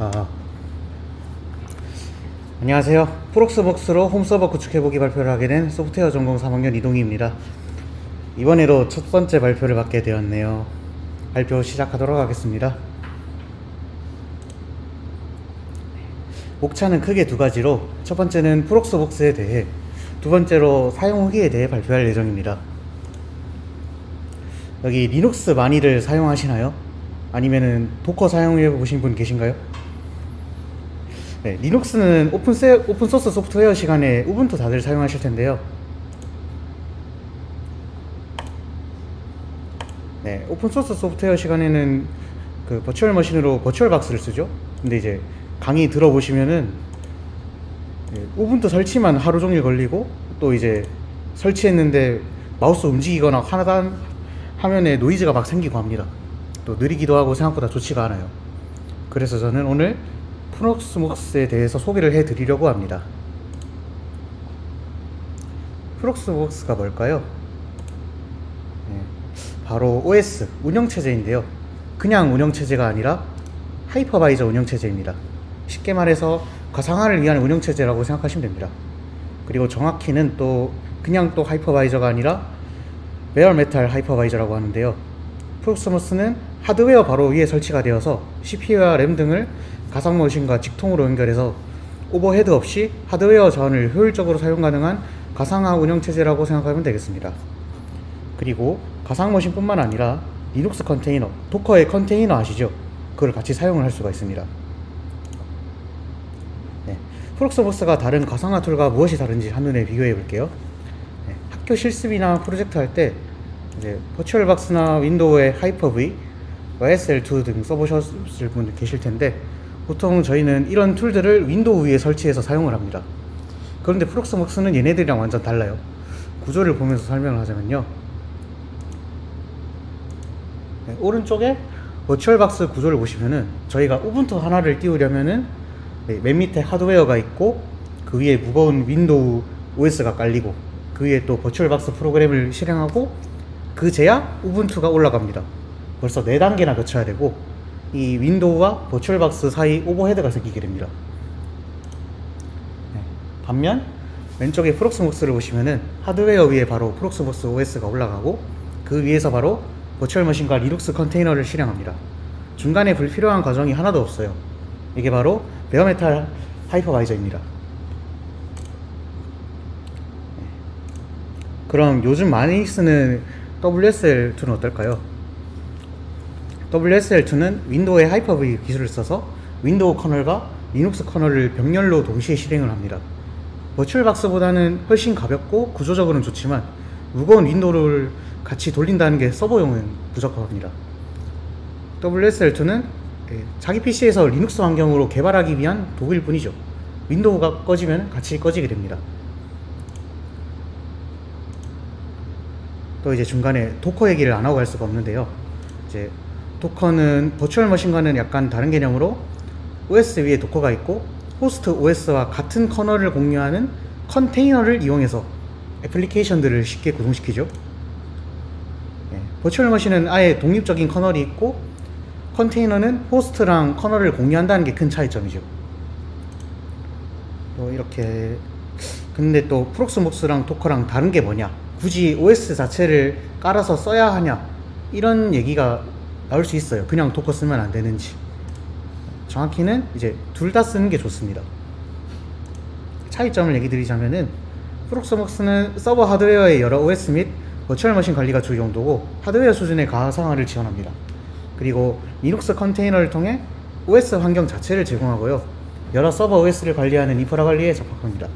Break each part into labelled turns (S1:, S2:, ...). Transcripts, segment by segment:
S1: 아, 안녕하세요. 프록스복스로 홈서버 구축해보기 발표를 하게 된 소프트웨어 전공 3학년 이동희입니다. 이번에도 첫 번째 발표를 받게 되었네요. 발표 시작하도록 하겠습니다. 목차는 크게 두 가지로, 첫 번째는 프록스복스에 대해, 두 번째로 사용 후기에 대해 발표할 예정입니다. 여기 리눅스 많이들 사용하시나요? 아니면은 도커 사용해 보신 분 계신가요? 네, 리눅스는 오픈소스 소프트웨어 시간에 우분투 다들 사용하실 텐데요. 네, 오픈소스 소프트웨어 시간에는 그 버추얼 머신으로 버추얼 박스를 쓰죠. 근데 이제 강의 들어보시면은 우분투 설치만 하루 종일 걸리고, 또 이제 설치했는데 마우스 움직이거나 하단 화면에 노이즈가 막 생기고 합니다. 또 느리기도 하고 생각보다 좋지가 않아요. 그래서 저는 오늘 프록스복스에 대해서 소개를 해드리려고 합니다. 프록스복스가 뭘까요? 네, 바로 OS, 운영체제인데요. 그냥 운영체제가 아니라 하이퍼바이저 운영체제입니다. 쉽게 말해서 가상화를 위한 운영체제라고 생각하시면 됩니다. 그리고 정확히는 또 그냥 또 하이퍼바이저가 아니라 베어메탈 하이퍼바이저라고 하는데요. 프록스복스는 하드웨어 바로 위에 설치가 되어서 CPU와 램 등을 가상머신과 직통으로 연결해서 오버헤드 없이 하드웨어 자원을 효율적으로 사용 가능한 가상화 운영체제라고 생각하면 되겠습니다. 그리고 가상머신 뿐만 아니라 리눅스 컨테이너, 도커의 컨테이너 아시죠? 그걸 같이 사용을 할 수가 있습니다. 네, 프록스복스가 다른 가상화 툴과 무엇이 다른지 한눈에 비교해 볼게요. 네, 학교 실습이나 프로젝트 할 때 이제 버추얼박스나 윈도우의 하이퍼V, YSL2 등 써보셨을 분들 계실 텐데, 보통 저희는 이런 툴들을 윈도우 위에 설치해서 사용을 합니다. 그런데 프록스복스는 얘네들이랑 완전 달라요. 구조를 보면서 설명을 하자면요. 네, 오른쪽에 버추얼박스 구조를 보시면은 저희가 우분투 하나를 띄우려면은 맨 밑에 하드웨어가 있고, 그 위에 무거운 윈도우 OS가 깔리고, 그 위에 또 버추얼박스 프로그램을 실행하고, 그제야 우분투가 올라갑니다. 벌써 4단계나 거쳐야 되고, 이 윈도우와 버추얼박스 사이 오버헤드가 생기게 됩니다. 네. 반면 왼쪽에 프록스복스를 보시면은 하드웨어 위에 바로 프록스복스 OS가 올라가고, 그 위에서 바로 버추얼 머신과 리눅스 컨테이너를 실행합니다. 중간에 불필요한 과정이 하나도 없어요. 이게 바로 베어메탈 하이퍼바이저입니다. 네. 그럼 요즘 많이 쓰는 WSL2는 어떨까요? WSL2는 윈도우의 하이퍼V 기술을 써서 윈도우 커널과 리눅스 커널을 병렬로 동시에 실행을 합니다. 버추얼박스보다는 훨씬 가볍고 구조적으로는 좋지만, 무거운 윈도우를 같이 돌린다는 게 서버용은 부적합합니다. WSL2는 자기 PC에서 리눅스 환경으로 개발하기 위한 도구일 뿐이죠. 윈도우가 꺼지면 같이 꺼지게 됩니다. 또 이제 중간에 도커 얘기를 안 하고 갈 수가 없는데요. 이제 도커는 버추얼 머신과는 약간 다른 개념으로 OS 위에 도커가 있고, 호스트 OS와 같은 커널을 공유하는 컨테이너를 이용해서 애플리케이션들을 쉽게 구동시키죠. 네, 버추얼 머신은 아예 독립적인 커널이 있고, 컨테이너는 호스트랑 커널을 공유한다는 게 큰 차이점이죠. 또 이렇게, 근데 또 프록스복스랑 도커랑 다른 게 뭐냐, 굳이 OS 자체를 깔아서 써야 하냐, 이런 얘기가 나올 수 있어요. 그냥 도커 쓰면 안 되는지. 정확히는 이제 둘 다 쓰는 게 좋습니다. 차이점을 얘기 드리자면은, 프록스복스는 서버 하드웨어의 여러 OS 및 버추얼 머신 관리가 주 용도고, 하드웨어 수준의 가상화를 지원합니다. 그리고 리눅스 컨테이너를 통해 OS 환경 자체를 제공하고요, 여러 서버 OS를 관리하는 인프라 관리에 적합합니다.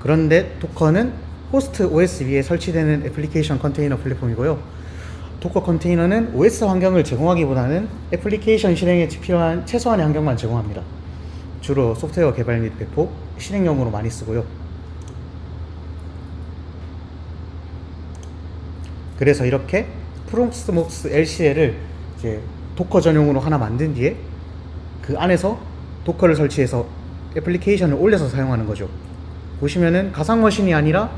S1: 그런데 도커는 호스트 OS 위에 설치되는 애플리케이션 컨테이너 플랫폼이고요, 도커 컨테이너는 OS 환경을 제공하기보다는 애플리케이션 실행에 필요한 최소한의 환경만 제공합니다. 주로 소프트웨어 개발 및 배포, 실행용으로 많이 쓰고요. 그래서 이렇게 프록스복스 LCL을 이제 도커 전용으로 하나 만든 뒤에 그 안에서 도커를 설치해서 애플리케이션을 올려서 사용하는 거죠. 보시면은 가상머신이 아니라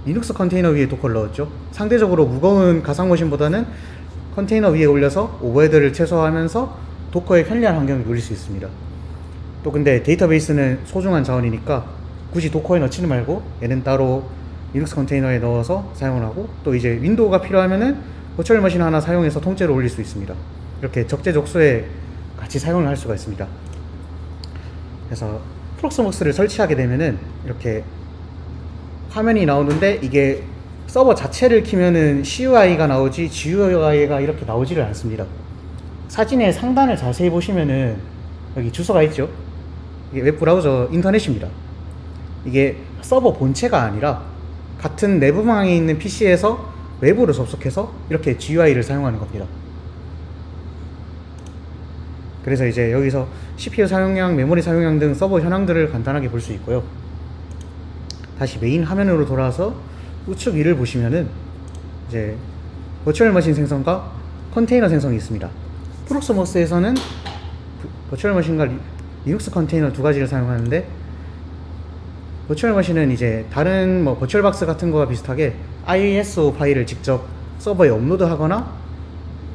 S1: 리눅스 컨테이너 위에 도커를 넣었죠. 상대적으로 무거운 가상머신보다는 컨테이너 위에 올려서 오버헤드를 최소화하면서 도커의 편리한 환경을 누릴 수 있습니다. 또 근데 데이터베이스는 소중한 자원이니까 굳이 도커에 넣지는 말고 얘는 따로 리눅스 컨테이너에 넣어서 사용을 하고, 또 이제 윈도우가 필요하면은 버추얼 머신 하나 사용해서 통째로 올릴 수 있습니다. 이렇게 적재적소에 같이 사용을 할 수가 있습니다. 그래서 프록스목스를 설치하게 되면은 이렇게 화면이 나오는데, 이게 서버 자체를 키면은 CUI가 나오지 GUI가 이렇게 나오지를 않습니다. 사진의 상단을 자세히 보시면은 여기 주소가 있죠. 이게 웹브라우저 인터넷입니다. 이게 서버 본체가 아니라 같은 내부망에 있는 PC에서 외부로 접속해서 이렇게 GUI를 사용하는 겁니다. 그래서 이제 여기서 CPU 사용량, 메모리 사용량 등 서버 현황들을 간단하게 볼 수 있고요. 다시 메인 화면으로 돌아와서 우측 위를 보시면은 이제 버추얼 머신 생성과 컨테이너 생성이 있습니다. 프록스목스에서는 버추얼 머신과 리눅스 컨테이너 두 가지를 사용하는데, 버추얼 머신은 이제 다른 뭐 버추얼박스 같은 거와 비슷하게 ISO 파일을 직접 서버에 업로드하거나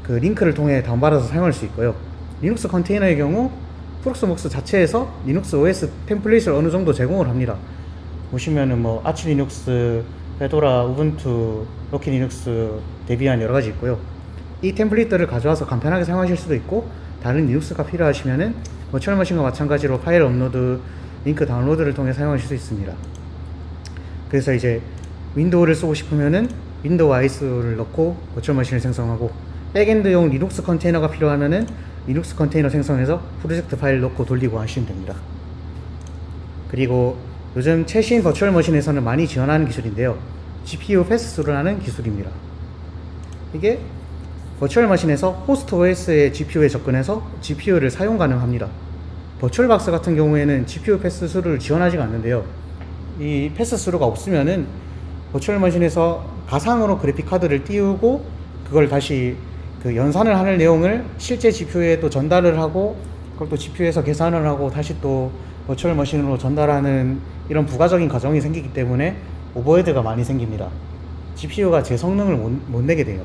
S1: 그 링크를 통해 다운받아서 사용할 수 있고요. 리눅스 컨테이너의 경우 프록스목스 자체에서 리눅스 OS 템플릿을 어느 정도 제공을 합니다. 보시면은 뭐 아치 리눅스, 페도라, 우분투, 로키 리눅스, 데비안 여러 가지 있고요. 이 템플릿들을 가져와서 간편하게 사용하실 수도 있고, 다른 리눅스가 필요하시면은 버추얼 머신과 마찬가지로 파일 업로드, 링크 다운로드를 통해 사용하실 수 있습니다. 그래서 이제 윈도우를 쓰고 싶으면은 윈도우 ISO를 넣고 버추얼 머신을 생성하고, 백엔드용 리눅스 컨테이너가 필요하면은 리눅스 컨테이너 생성해서 프로젝트 파일 넣고 돌리고 하시면 됩니다. 그리고 요즘 최신 버추얼 머신에서는 많이 지원하는 기술인데요, GPU 패스스루라는 기술입니다. 이게 버추얼 머신에서 호스트 OS의 GPU에 접근해서 GPU를 사용 가능합니다. 버추얼박스 같은 경우에는 GPU 패스스루를 지원하지가 않는데요, 이 패스스루가 없으면은 버추얼 머신에서 가상으로 그래픽 카드를 띄우고 그걸 다시 그 연산을 하는 내용을 실제 GPU에 또 전달을 하고, 그걸 또 GPU에서 계산을 하고 다시 또 버추얼 머신으로 전달하는 이런 부가적인 과정이 생기기 때문에 오버헤드가 많이 생깁니다. GPU가 제 성능을 못 내게 돼요.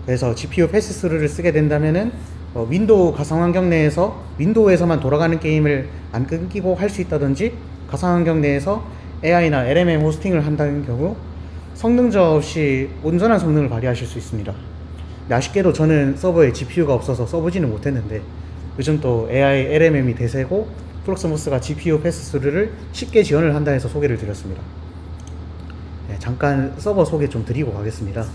S1: 그래서 GPU 패스스루를 쓰게 된다면은 윈도우 가상 환경 내에서 윈도우에서만 돌아가는 게임을 안 끊기고 할 수 있다든지, 가상 환경 내에서 AI나 LMM 호스팅을 한다는 경우 성능 저하 없이 온전한 성능을 발휘하실 수 있습니다. 근데 아쉽게도 저는 서버에 GPU가 없어서 써보지는 못했는데, 요즘 또 AI, LMM이 대세고 프록스목스가 GPU 패스스루를 쉽게 지원을 한다 해서 소개를 드렸습니다. 네, 잠깐 서버 소개 좀 드리고 가겠습니다.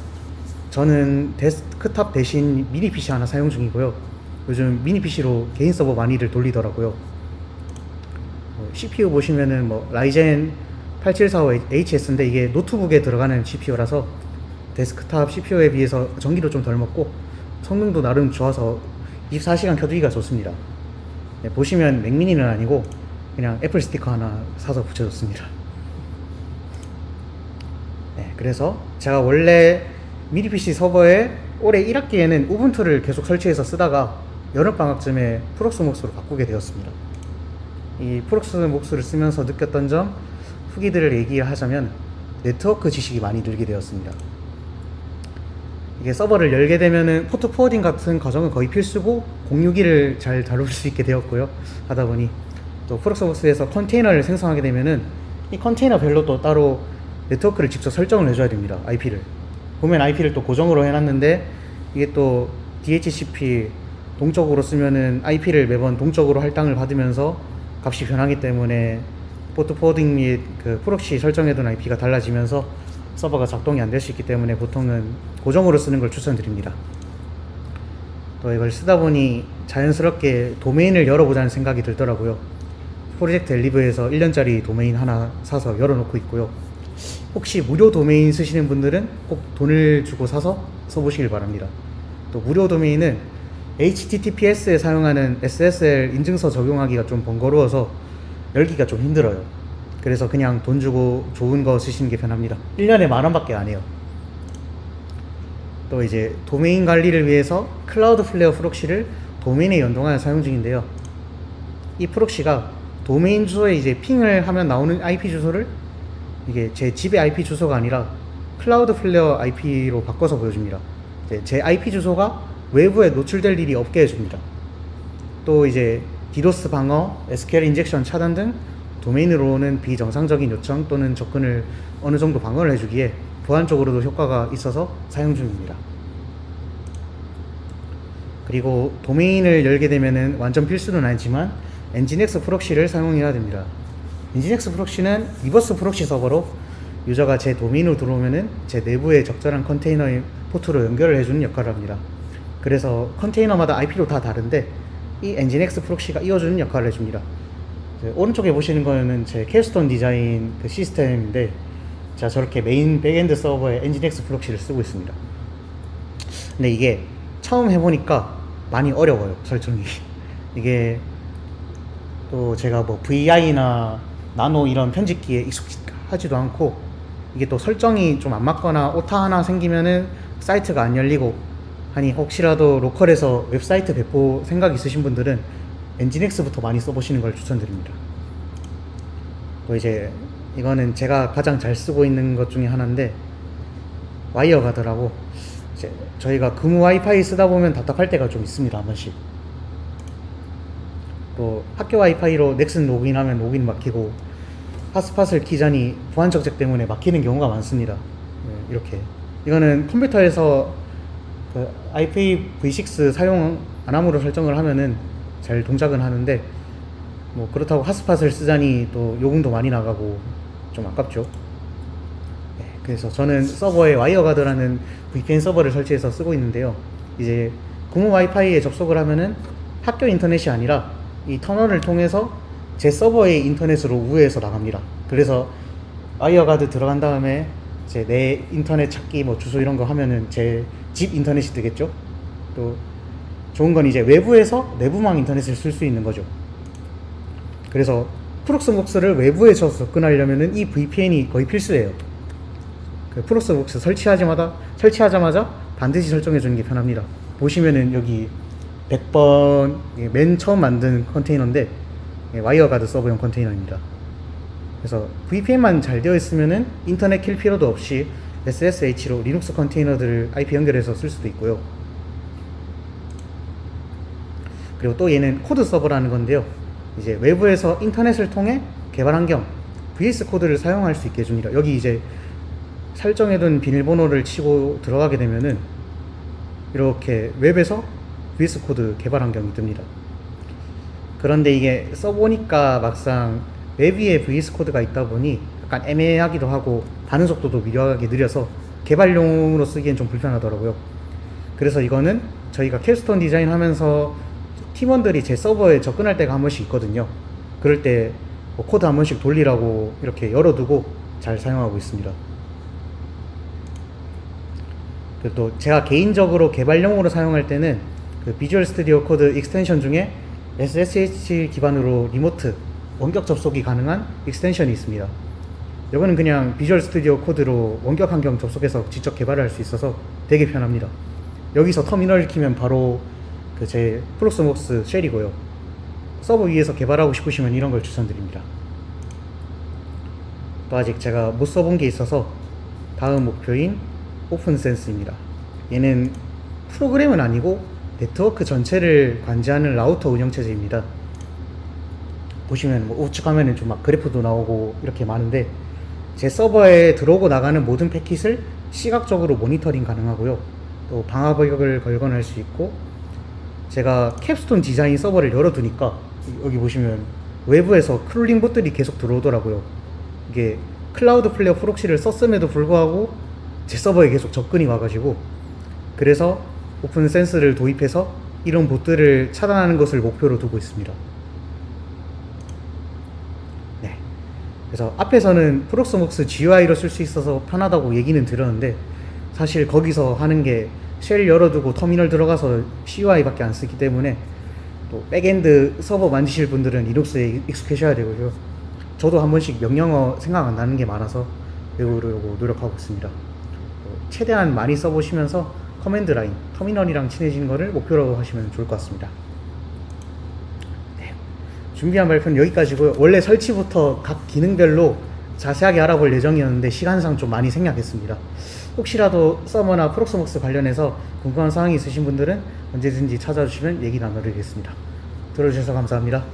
S1: 저는 데스크탑 대신 미니 PC 하나 사용 중이고요. 요즘 미니 PC로 개인 서버 많이들 돌리더라고요. CPU 보시면은 뭐 라이젠 8745HS인데 이게 노트북에 들어가는 CPU라서 데스크탑 CPU에 비해서 전기도 좀 덜 먹고 성능도 나름 좋아서 24시간 켜두기가 좋습니다. 네, 보시면 맥미니는 아니고 그냥 애플 스티커 하나 사서 붙여줬습니다. 네, 그래서 제가 원래 미니 PC 서버에 올해 1학기에는 우분투를 계속 설치해서 쓰다가 여름방학쯤에 프록스목스로 바꾸게 되었습니다. 이 프록스목스를 쓰면서 느꼈던 점, 후기들을 얘기하자면 네트워크 지식이 많이 늘게 되었습니다. 이게 서버를 열게 되면은 포트 포워딩 같은 과정은 거의 필수고, 공유기를 잘 다룰 수 있게 되었고요. 하다 보니 또 프록스목스에서 컨테이너를 생성하게 되면은 이 컨테이너별로 또 따로 네트워크를 직접 설정을 해줘야 됩니다. IP를 보면 IP를 또 고정으로 해놨는데, 이게 또 DHCP 동적으로 쓰면은 IP를 매번 동적으로 할당을 받으면서 값이 변하기 때문에 포트 포워딩 및 그 프록시 설정해둔 IP가 달라지면서 서버가 작동이 안 될 수 있기 때문에 보통은 고정으로 쓰는 걸 추천드립니다. 또 이걸 쓰다 보니 자연스럽게 도메인을 열어보자는 생각이 들더라고요. 프로젝트 엘리브에서 1년짜리 도메인 하나 사서 열어놓고 있고요. 혹시 무료 도메인 쓰시는 분들은 꼭 돈을 주고 사서 써보시길 바랍니다. 또 무료 도메인은 HTTPS에 사용하는 SSL 인증서 적용하기가 좀 번거로워서 열기가 좀 힘들어요. 그래서 그냥 돈 주고 좋은 거 쓰시는 게 편합니다. 1년에 10,000원 밖에 안 해요. 또 이제 도메인 관리를 위해서 클라우드 플레어 프록시를 도메인에 연동하여 사용 중인데요, 이 프록시가 도메인 주소에 이제 핑을 하면 나오는 IP 주소를 이게 제 집의 IP 주소가 아니라 클라우드 플레어 IP로 바꿔서 보여줍니다. 이제 제 IP 주소가 외부에 노출될 일이 없게 해줍니다. 또 이제 디도스 방어, SQL 인젝션 차단 등 도메인으로 오는 비정상적인 요청 또는 접근을 어느 정도 방어를 해주기에 보안 쪽으로도 효과가 있어서 사용 중입니다. 그리고 도메인을 열게 되면은 완전 필수는 아니지만 엔진엑스 프록시를 사용해야 됩니다. 엔진엑스 프록시는 리버스 프록시 서버로 유저가 제 도메인으로 들어오면은 제 내부에 적절한 컨테이너의 포트로 연결을 해주는 역할을 합니다. 그래서 컨테이너마다 IP로 다 다른데 이 엔진엑스 프록시가 이어주는 역할을 해줍니다. 오른쪽에 보시는 거는 제 캡스톤 디자인 그 시스템인데 제가 저렇게 메인 백엔드 서버에 엔진엑스 프록시를 쓰고 있습니다. 근데 이게 처음 해보니까 많이 어려워요, 설정이. 이게 또 제가 뭐 VI나 나노 이런 편집기에 익숙하지도 않고 이게 또 설정이 좀 안 맞거나 오타 하나 생기면은 사이트가 안 열리고 하니 혹시라도 로컬에서 웹사이트 배포 생각 있으신 분들은 엔진엑스부터 많이 써보시는 걸 추천드립니다. 또 이제 이거는 제가 가장 잘 쓰고 있는 것 중에 하나인데 와이어가드라고 이제 저희가 금호 와이파이 쓰다 보면 답답할 때가 좀 있습니다. 한 번씩. 또 학교 와이파이로 넥슨 로그인하면 로그인 막히고 핫스팟을 키자니 보안 적색 때문에 막히는 경우가 많습니다. 네, 이렇게 이거는 컴퓨터에서 그 IPv6 사용 안함으로 설정을 하면은 잘 동작은 하는데 뭐 그렇다고 핫스팟을 쓰자니 또 요금도 많이 나가고 좀 아깝죠. 네, 그래서 저는 서버에 와이어가드라는 VPN 서버를 설치해서 쓰고 있는데요. 이제 공무 와이파이에 접속을 하면은 학교 인터넷이 아니라 이 터널을 통해서 제 서버의 인터넷으로 우회해서 나갑니다. 그래서 와이어가드 들어간 다음에 이제 내 인터넷 찾기 뭐 주소 이런 거 하면은 제 집 인터넷이 되겠죠. 또 좋은 건 이제 외부에서 내부망 인터넷을 쓸 수 있는 거죠. 그래서 프록스복스를 외부에서 접근하려면은 이 VPN이 거의 필수예요. 그 프록스복스 설치하자마자 반드시 설정해 주는 게 편합니다. 보시면은 여기 100번 맨 처음 만든 컨테이너인데 와이어가드 서버용 컨테이너입니다. 그래서 VPN만 잘 되어 있으면은 인터넷 킬 필요도 없이 SSH로 리눅스 컨테이너들을 IP 연결해서 쓸 수도 있고요. 그리고 또 얘는 코드 서버라는 건데요. 이제 외부에서 인터넷을 통해 개발 환경 VS 코드를 사용할 수 있게 해줍니다. 여기 이제 설정해둔 비밀번호를 치고 들어가게 되면은 이렇게 웹에서 VS 코드 개발 환경이 뜹니다. 그런데 이게 써보니까 막상 웹 위에 VS 코드가 있다 보니 약간 애매하기도 하고 반응 속도도 미묘하게 느려서 개발용으로 쓰기엔 좀 불편하더라고요. 그래서 이거는 저희가 캡스톤 디자인 하면서 팀원들이 제 서버에 접근할 때가 한 번씩 있거든요. 그럴 때 뭐 코드 한 번씩 돌리라고 이렇게 열어두고 잘 사용하고 있습니다. 그리고 또 제가 개인적으로 개발용으로 사용할 때는 그 비주얼 스튜디오 코드 익스텐션 중에 SSH 기반으로 리모트 원격 접속이 가능한 익스텐션이 있습니다. 이거는 그냥 비주얼 스튜디오 코드로 원격 환경 접속해서 직접 개발을 할 수 있어서 되게 편합니다. 여기서 터미널을 키면 바로 그 제 프록스복스 쉘이고요. 서버 위에서 개발하고 싶으시면 이런 걸 추천드립니다. 또 아직 제가 못 써본 게 있어서 다음 목표인 오픈센스입니다. 얘는 프로그램은 아니고 네트워크 전체를 관제하는 라우터 운영체제입니다. 보시면 뭐 우측 화면에 좀 막 그래프도 나오고 이렇게 많은데 제 서버에 들어오고 나가는 모든 패킷을 시각적으로 모니터링 가능하고요. 또 방화벽을 걸거나 할 수 있고 제가 캡스톤 디자인 서버를 열어두니까 여기 보시면 외부에서 크롤링 봇들이 계속 들어오더라고요. 이게 클라우드 플레어 프록시를 썼음에도 불구하고 제 서버에 계속 접근이 와가지고 그래서 오픈 센스를 도입해서 이런 봇들을 차단하는 것을 목표로 두고 있습니다. 네. 그래서 앞에서는 프록스복스 GUI로 쓸 수 있어서 편하다고 얘기는 들었는데 사실 거기서 하는 게 쉘 열어두고 터미널 들어가서 CUI밖에 안 쓰기 때문에 또 백엔드 서버 만지실 분들은 리눅스에 익숙해져야 되고요. 저도 한 번씩 명령어 생각 안 나는 게 많아서 외우려고 노력하고 있습니다. 최대한 많이 써보시면서 커맨드 라인, 터미널이랑 친해지는 거를 목표로 하시면 좋을 것 같습니다. 네. 준비한 발표는 여기까지고요. 원래 설치부터 각 기능별로 자세하게 알아볼 예정이었는데 시간상 좀 많이 생략했습니다. 혹시라도 서버나 프록스복스 관련해서 궁금한 사항이 있으신 분들은 언제든지 찾아주시면 얘기 나누겠습니다. 들어주셔서 감사합니다.